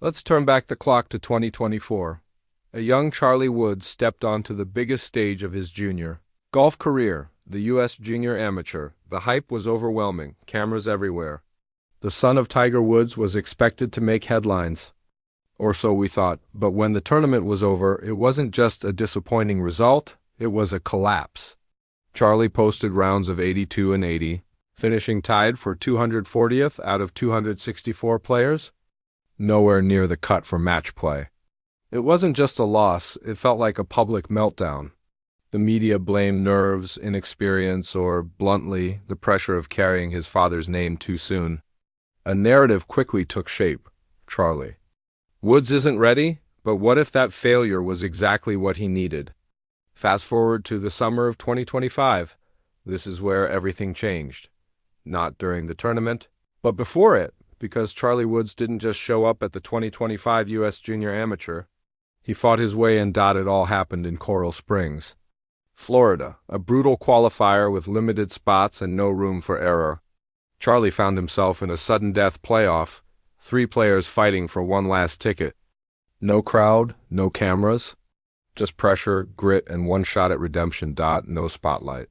Let's turn back the clock to 2024. A young Charlie Woods stepped onto the biggest stage of his junior golf career, the U.S. Junior Amateur. The hype was overwhelming, cameras everywhere. The son of Tiger Woods was expected to make headlines. Or so we thought, but when the tournament was over, it wasn't just a disappointing result, it was a collapse. Charlie posted rounds of 82 and 80, finishing tied for 240th out of 264 players. Nowhere near the cut for match play. It wasn't just a loss, it felt like a public meltdown. The media blamed nerves, inexperience, or, bluntly, the pressure of carrying his father's name too soon. A narrative quickly took shape. Charlie. Woods isn't ready, but what if that failure was exactly what he needed? Fast forward to the summer of 2025. This is where everything changed. Not during the tournament, but before it, because Charlie Woods didn't just show up at the 2025 U.S. Junior Amateur. He fought his way in. It all happened in Coral Springs, Florida, a brutal qualifier with limited spots and no room for error. Charlie found himself in a sudden death playoff, 3 players fighting for one last ticket. No crowd, no cameras, just pressure, grit, and one shot at redemption. No spotlight.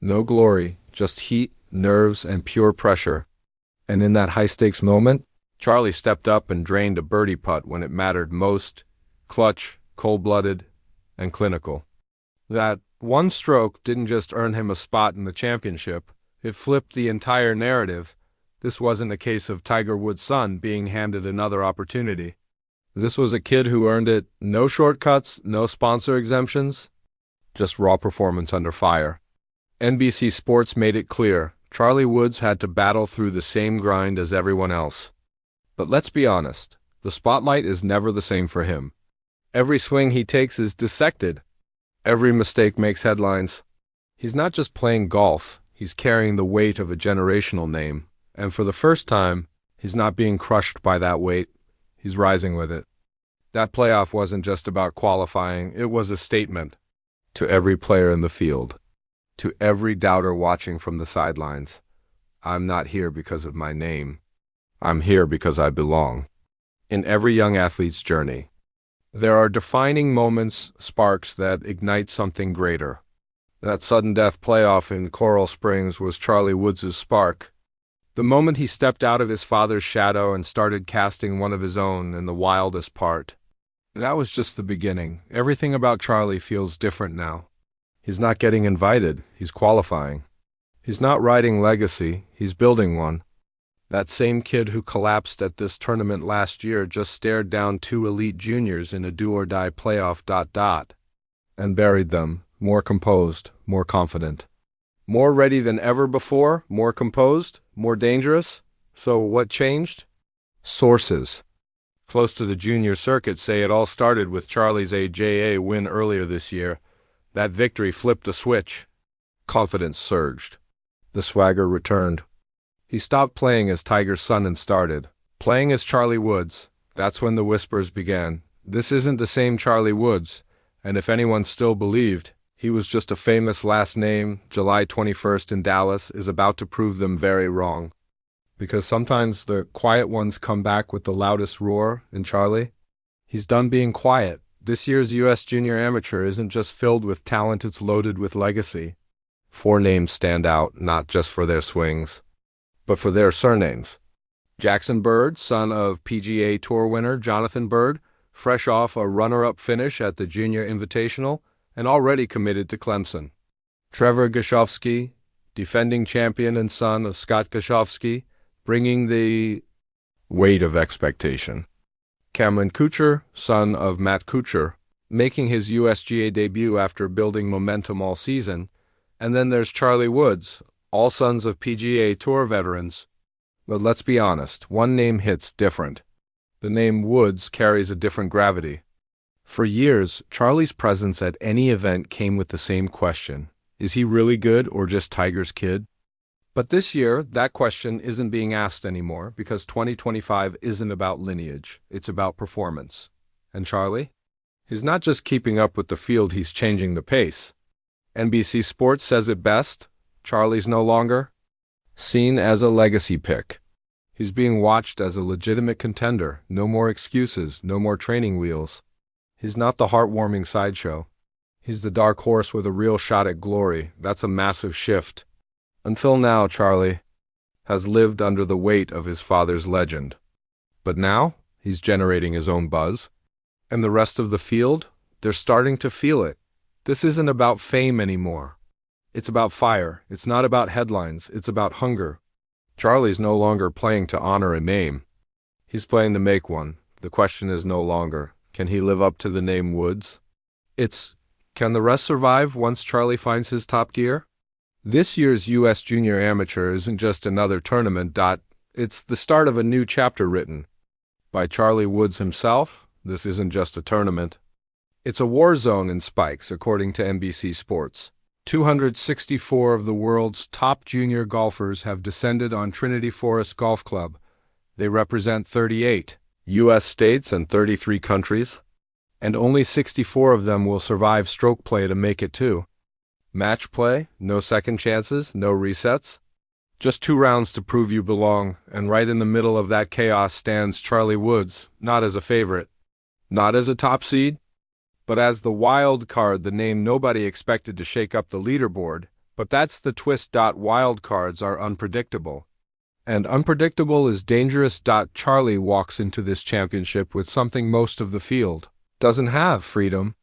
No glory, just heat, nerves, and pure pressure. And in that high-stakes moment, Charlie stepped up and drained a birdie putt when it mattered most, clutch, cold-blooded, and clinical. That one stroke didn't just earn him a spot in the championship, it flipped the entire narrative. This wasn't a case of Tiger Woods' son being handed another opportunity. This was a kid who earned it. No shortcuts, no sponsor exemptions, just raw performance under fire. NBC Sports made it clear, Charlie Woods had to battle through the same grind as everyone else. But let's be honest, the spotlight is never the same for him. Every swing he takes is dissected. Every mistake makes headlines. He's not just playing golf, he's carrying the weight of a generational name. And for the first time, he's not being crushed by that weight. He's rising with it. That playoff wasn't just about qualifying, it was a statement. To every player in the field. To every doubter watching from the sidelines. I'm not here because of my name. I'm here because I belong. In every young athlete's journey, there are defining moments, sparks that ignite something greater. That sudden death playoff in Coral Springs was Charlie Woods' spark. The moment he stepped out of his father's shadow and started casting one of his own in the wildest part. That was just the beginning. Everything about Charlie feels different now. He's not getting invited, he's qualifying. He's not writing legacy, he's building one. That same kid who collapsed at this tournament last year just stared down 2 elite juniors in a do-or-die playoff ... and buried them, more composed, more confident. More ready than ever before, more composed, more dangerous. So what changed? Sources close to the junior circuit say it all started with Charlie's AJA win earlier this year. That victory flipped a switch. Confidence surged. The swagger returned. He stopped playing as Tiger's son and started playing as Charlie Woods. That's when the whispers began. This isn't the same Charlie Woods, and if anyone still believed he was just a famous last name, July 21st in Dallas is about to prove them very wrong. Because sometimes the quiet ones come back with the loudest roar in Charlie. He's done being quiet. This year's U.S. Junior Amateur isn't just filled with talent, it's loaded with legacy. 4 names stand out, not just for their swings, but for their surnames. Jackson Bird, son of PGA Tour winner Jonathan Bird, fresh off a runner-up finish at the Junior Invitational, and already committed to Clemson. Trevor Gashofsky, defending champion and son of Scott Gashofsky, bringing the weight of expectation. Cameron Kuchar, son of Matt Kuchar, making his USGA debut after building momentum all season. And then there's Charlie Woods, all sons of PGA Tour veterans. But let's be honest, one name hits different. The name Woods carries a different gravity. For years, Charlie's presence at any event came with the same question. Is he really good or just Tiger's kid? But this year, that question isn't being asked anymore because 2025 isn't about lineage, it's about performance. And Charlie? He's not just keeping up with the field, he's changing the pace. NBC Sports says it best, Charlie's no longer seen as a legacy pick. He's being watched as a legitimate contender. No more excuses, no more training wheels. He's not the heartwarming sideshow. He's the dark horse with a real shot at glory. That's a massive shift. Until now, Charlie has lived under the weight of his father's legend. But now, he's generating his own buzz. And the rest of the field, they're starting to feel it. This isn't about fame anymore. It's about fire. It's not about headlines. It's about hunger. Charlie's no longer playing to honor a name. He's playing to make one. The question is no longer, can he live up to the name Woods? It's, can the rest survive once Charlie finds his top gear? This year's U.S. Junior Amateur isn't just another tournament. It's the start of a new chapter written by Charlie Woods himself. This isn't just a tournament. It's a war zone in spikes, according to NBC Sports. 264 of the world's top junior golfers have descended on Trinity Forest Golf Club. They represent 38 U.S. states and 33 countries, and only 64 of them will survive stroke play to make it too. Match play, no second chances, no resets. Just 2 rounds to prove you belong, and right in the middle of that chaos stands Charlie Woods, not as a favorite, not as a top seed, but as the wild card, the name nobody expected to shake up the leaderboard. But that's the twist. Wild cards are unpredictable. And unpredictable is dangerous. Charlie walks into this championship with something most of the field doesn't have: freedom.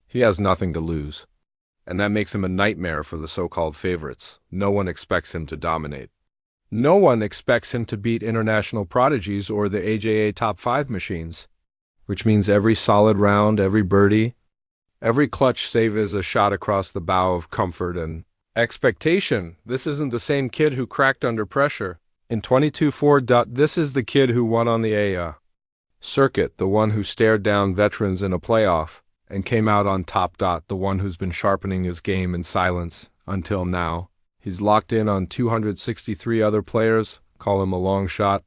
He has nothing to lose. And that makes him a nightmare for the so-called favorites. No one expects him to dominate. No one expects him to beat international prodigies or the AJA top 5 machines. Which means every solid round, every birdie, every clutch save is a shot across the bow of comfort and expectation. This isn't the same kid who cracked under pressure in 22-4. This is the kid who won on the A circuit, the one who stared down veterans in a playoff and came out on top. The one who's been sharpening his game in silence until now. He's locked in on 263 other players. Call him a long shot.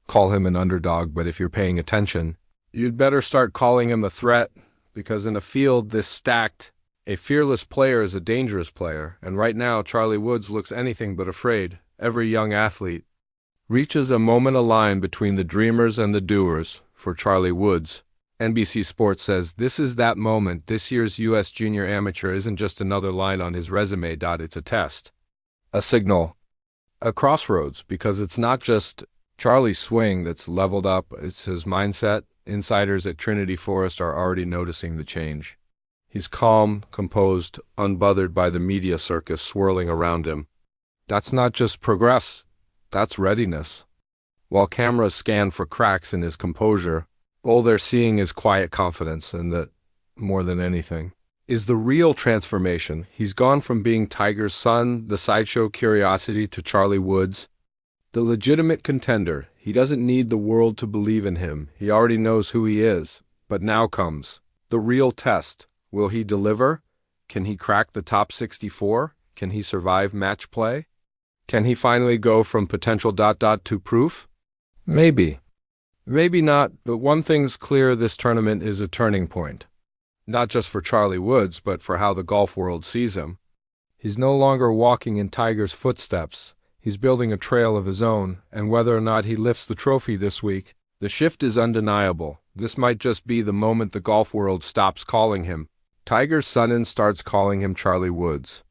Call him an underdog, but if you're paying attention, you'd better start calling him a threat, because in a field this stacked, a fearless player is a dangerous player, and right now Charlie Woods looks anything but afraid. Every young athlete reaches a moment, a line between the dreamers and the doers. For Charlie Woods, NBC Sports says this is that moment. This year's U.S. Junior Amateur isn't just another line on his resume. It's a test, a signal, a crossroads, because it's not just Charlie's swing that's leveled up, it's his mindset. Insiders at Trinity Forest are already noticing the change. He's calm, composed, unbothered by the media circus swirling around him. That's not just progress, that's readiness. While cameras scan for cracks in his composure, all they're seeing is quiet confidence, and that, more than anything, is the real transformation. He's gone from being Tiger's son, the sideshow curiosity, to Charlie Woods, the legitimate contender. He doesn't need the world to believe in him. He already knows who he is. But now comes the real test. Will he deliver? Can he crack the top 64? Can he survive match play? Can he finally go from potential to proof? Maybe. Maybe not, but one thing's clear: this tournament is a turning point. Not just for Charlie Woods, but for how the golf world sees him. He's no longer walking in Tiger's footsteps. He's building a trail of his own, and whether or not he lifts the trophy this week, the shift is undeniable. This might just be the moment the golf world stops calling him Tiger's son and starts calling him Charlie Woods.